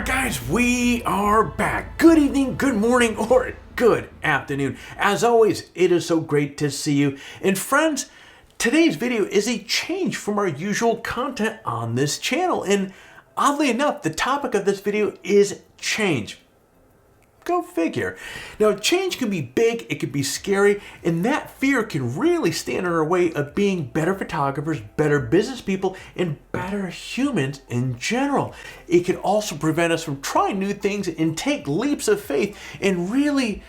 Alright guys, we are back. Good evening, good morning, or good afternoon. As always, it is so great to see you. And friends, today's video is a change from our usual content on this channel. And oddly enough, the topic of this video is change. Go figure. Now, change can be big, it can be scary, and that fear can really stand in our way of being better photographers, better business people, and better humans in general. It can also prevent us from trying new things and take leaps of faith and really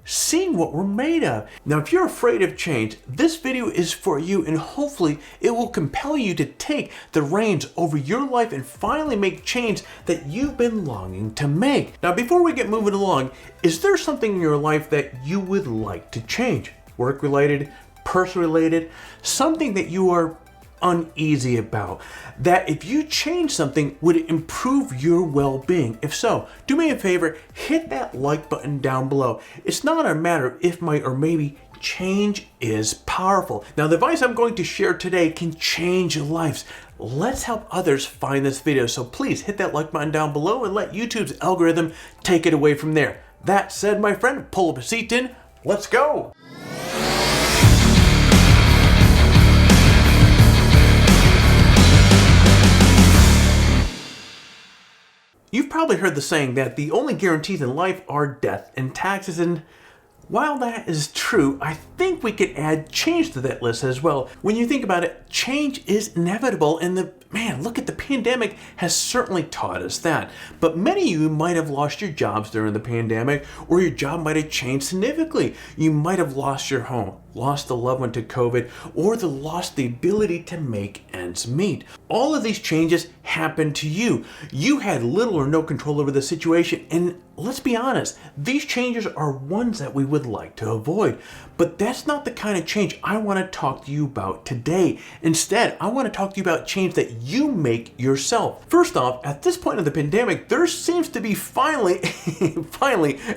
seeing what we're made of. Now, if you're afraid of change, this video is for you, and hopefully it will compel you to take the reins over your life and finally make change that you've been longing to make. Now, before we get moving along, is there something in your life that you would like to change? Work related, personal related, something that you are uneasy about, that if you change something would improve your well-being? If so, do me a favor, hit that like button down below. It's not a matter of if, might, or maybe. Change is powerful. Now, the advice I'm going to share today can change lives. Let's help others find this video, so please hit that like button down below and let YouTube's algorithm take it away from there. That said, my friend, pull up a seat in, let's go. You've probably heard the saying that the only guarantees in life are death and taxes, and while that is true, I think we could add change to that list as well. When you think about it, change is inevitable, and look at the pandemic has certainly taught us that. But many of you might have lost your jobs during the pandemic, or your job might have changed significantly. You might have lost your home, lost a loved one to COVID, or lost the ability to make ends meet. All of these changes happened to you. You had little or no control over the situation, and let's be honest, these changes are ones that we would like to avoid. But that's not the kind of change I want to talk to you about today. Instead, I want to talk to you about change that you make yourself. First off, at this point of the pandemic, there seems to be finally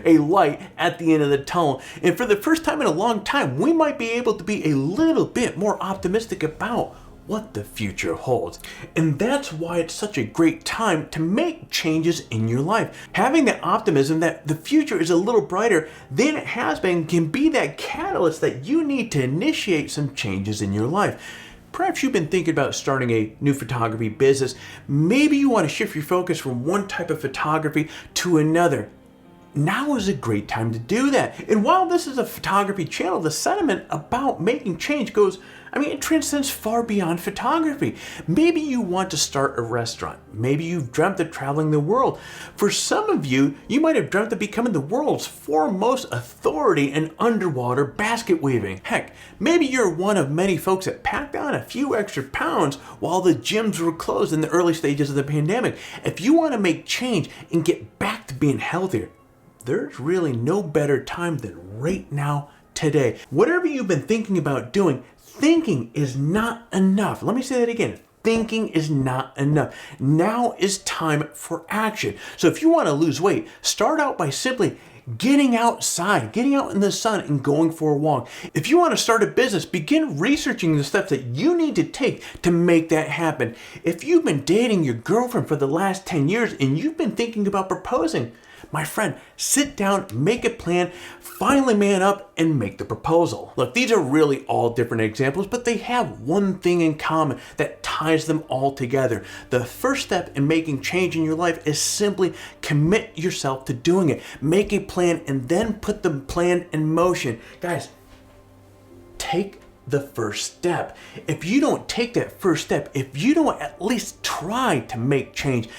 a light at the end of the tunnel. And for the first time in a long time, we might be able to be a little bit more optimistic about what the future holds. And that's why it's such a great time to make changes in your life. Having that optimism that the future is a little brighter than it has been can be that catalyst that you need to initiate some changes in your life. Perhaps you've been thinking about starting a new photography business. Maybe you want to shift your focus from one type of photography to another. Now is a great time to do that. And while this is a photography channel, the sentiment about making change goes, it transcends far beyond photography. Maybe you want to start a restaurant. Maybe you've dreamt of traveling the world. For some of you, you might have dreamt of becoming the world's foremost authority in underwater basket weaving. Heck, maybe you're one of many folks that packed on a few extra pounds while the gyms were closed in the early stages of the pandemic. If you want to make change and get back to being healthier, there's really no better time than right now, today. Whatever you've been thinking about doing, thinking is not enough. Let me say that again. Thinking is not enough. Now is time for action. So if you want to lose weight, start out by simply getting outside, getting out in the sun and going for a walk. If you want to start a business, begin researching the steps that you need to take to make that happen. If you've been dating your girlfriend for the last 10 years and you've been thinking about proposing, my friend, sit down, make a plan, finally man up, and make the proposal. Look, these are really all different examples, but they have one thing in common that ties them all together. The first step in making change in your life is simply commit yourself to doing it. Make a plan and then put the plan in motion. Guys, take the first step. If you don't take that first step, if you don't at least try to make change,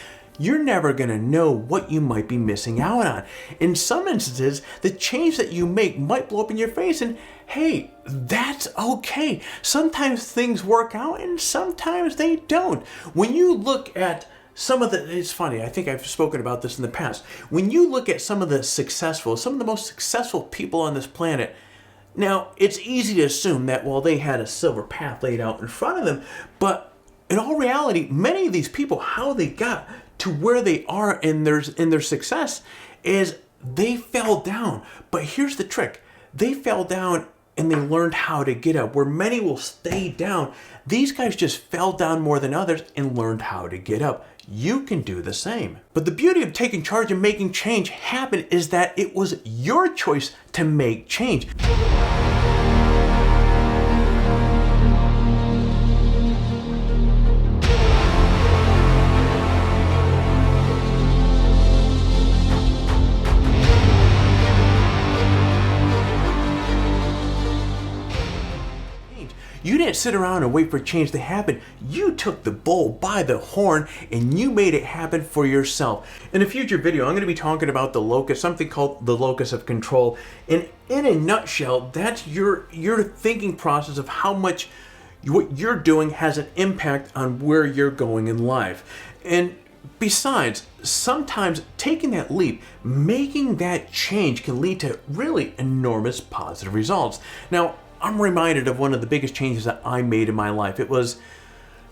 you're never going to know what you might be missing out on. In some instances, the change that you make might blow up in your face, and hey, that's okay. Sometimes things work out and sometimes they don't. When you look at it's funny, I think I've spoken about this in the past. When you look at some of the most successful people on this planet, now it's easy to assume that, they had a silver path laid out in front of them, but in all reality, many of these people, how they got to where they are in their success is they fell down. But here's the trick. They fell down and they learned how to get up. Where many will stay down, these guys just fell down more than others and learned how to get up. you can do the same. But the beauty of taking charge and making change happen is that it was your choice to make change. You didn't sit around and wait for change to happen. You took the bull by the horn and you made it happen for yourself. In a future video, I'm going to be talking about the locus, something called the locus of control. And in a nutshell, that's your thinking process of how much what you're doing has an impact on where you're going in life. And besides, sometimes taking that leap, making that change can lead to really enormous positive results. Now, I'm reminded of one of the biggest changes that I made in my life. It was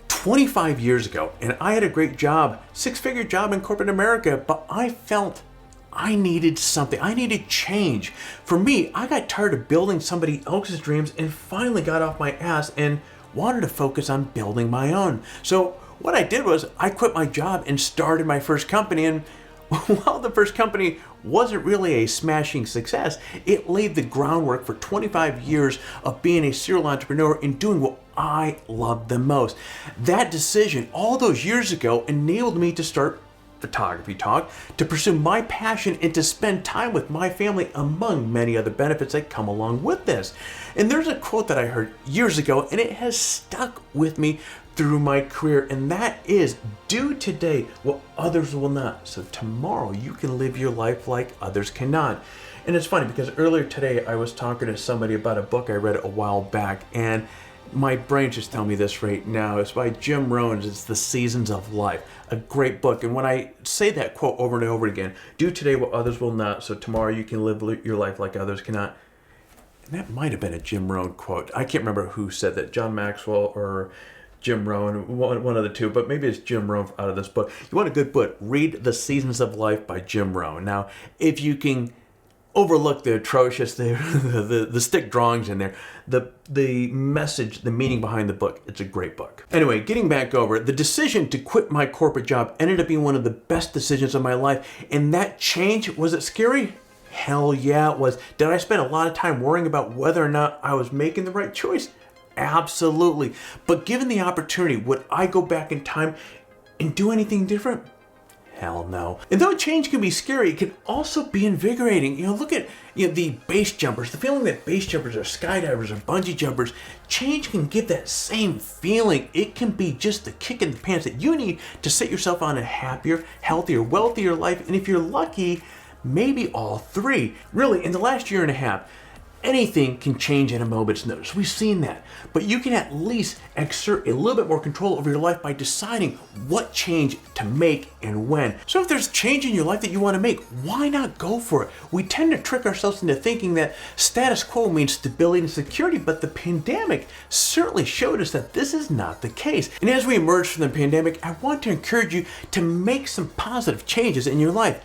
25 years ago, and I had a great job, six-figure job in corporate America, but I felt I needed something. I needed change. For me, I got tired of building somebody else's dreams and finally got off my ass and wanted to focus on building my own. So what I did was I quit my job and started my first company, and while the first company wasn't really a smashing success, it laid the groundwork for 25 years of being a serial entrepreneur and doing what I loved the most. That decision all those years ago enabled me to start Photography Talk, to pursue my passion and to spend time with my family, among many other benefits that come along with this. And there's a quote that I heard years ago, and it has stuck with me through my career, and that is, do today what others will not, so tomorrow you can live your life like others cannot. And it's funny because earlier today I was talking to somebody about a book I read a while back, and my brain just telling me this right now. It's by Jim Rohn. It's The Seasons of Life, a great book. And when I say that quote over and over again, do today what others will not, so tomorrow you can live your life like others cannot. And that might have been a Jim Rohn quote. I can't remember who said that, John Maxwell or Jim Rohn, one of the two, but maybe it's Jim Rohn out of this book. You want a good book, read The Seasons of Life by Jim Rohn. Now, if you can overlook the atrocious, the stick drawings in there, the message, the meaning behind the book, it's a great book. Anyway, getting back over it, the decision to quit my corporate job ended up being one of the best decisions of my life. And that change, was it scary? Hell yeah, it was. Did I spend a lot of time worrying about whether or not I was making the right choice? Absolutely. But given the opportunity, would I go back in time and do anything different? Hell no. And though change can be scary, it can also be invigorating. Look at the base jumpers, the feeling that base jumpers or skydivers or bungee jumpers, change can give that same feeling. It can be just the kick in the pants that you need to set yourself on a happier, healthier, wealthier life. And if you're lucky, maybe all three. Really, in the last year and a half, anything can change at a moment's notice. We've seen that. But you can at least exert a little bit more control over your life by deciding what change to make and when. So if there's change in your life that you want to make, why not go for it? We tend to trick ourselves into thinking that status quo means stability and security, but the pandemic certainly showed us that this is not the case. And as we emerge from the pandemic, I want to encourage you to make some positive changes in your life.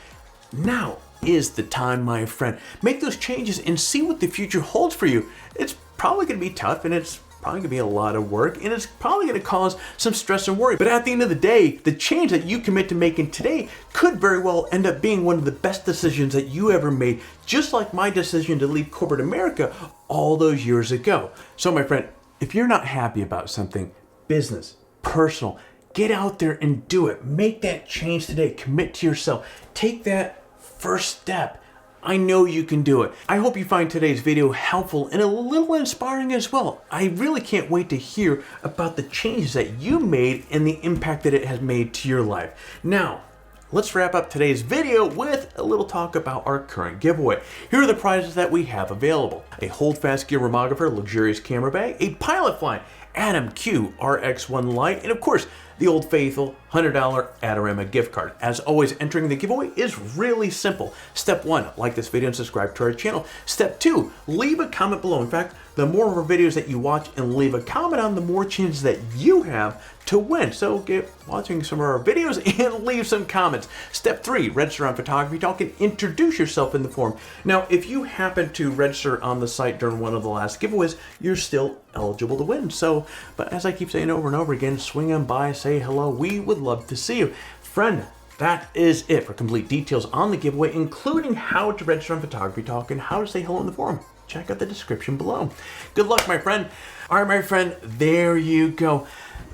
Now is the time, my friend. Make those changes and see what the future holds for you. It's probably going to be tough, and it's probably going to be a lot of work, and it's probably going to cause some stress and worry. But at the end of the day, the change that you commit to making today could very well end up being one of the best decisions that you ever made, just like my decision to leave corporate America all those years ago. So my friend, if you're not happy about something, business, personal, get out there and do it. Make that change today. Commit to yourself. Take that first step. I know you can do it. I hope you find today's video helpful and a little inspiring as well. I really can't wait to hear about the changes that you made and the impact that it has made to your life. Now, let's wrap up today's video with a little talk about our current giveaway. Here are the prizes that we have available: a Holdfast Gear Remographer luxurious camera bag, a Pilot Fly Atom Q RX1 Lite, and of course, the old faithful $100 Adorama gift card. As always, entering the giveaway is really simple. Step 1, like this video and subscribe to our channel. Step 2, leave a comment below. In fact, the more of our videos that you watch and leave a comment on, the more chances that you have to win. So get watching some of our videos and leave some comments. Step 3, register on Photography Talk and introduce yourself in the forum. Now, if you happen to register on the site during one of the last giveaways, you're still eligible to win. So, but as I keep saying over and over again, swing on by, say hello. We would love to see you. Friend, that is it for complete details on the giveaway, including how to register on Photography Talk and how to say hello in the forum. Check out the description below. Good luck, my friend. All right, my friend, there you go.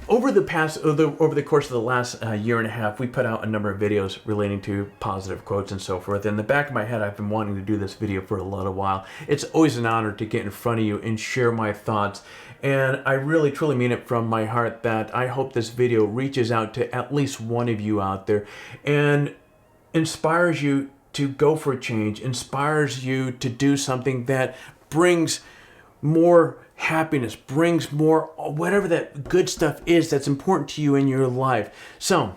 Over the course of the last year and a half, we put out a number of videos relating to positive quotes and so forth. In the back of my head, I've been wanting to do this video for a little while. It's always an honor to get in front of you and share my thoughts. And I really, truly mean it from my heart that I hope this video reaches out to at least one of you out there and inspires you to go for a change, inspires you to do something that brings more happiness, brings more, whatever that good stuff is that's important to you in your life. So,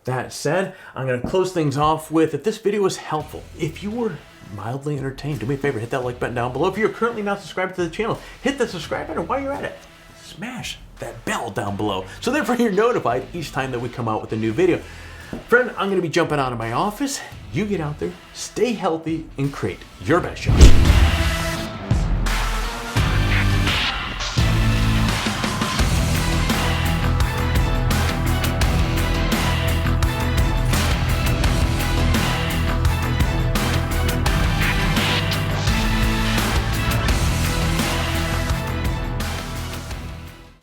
that said, I'm going to close things off with, if this video was helpful, if you were mildly entertained, do me a favor, hit that like button down below. If you're currently not subscribed to the channel, hit the subscribe button. While you're at it, smash that bell down below, so therefore you're notified each time that we come out with a new video. Friend, I'm going to be jumping out of my office. You get out there, stay healthy, and create your best shot.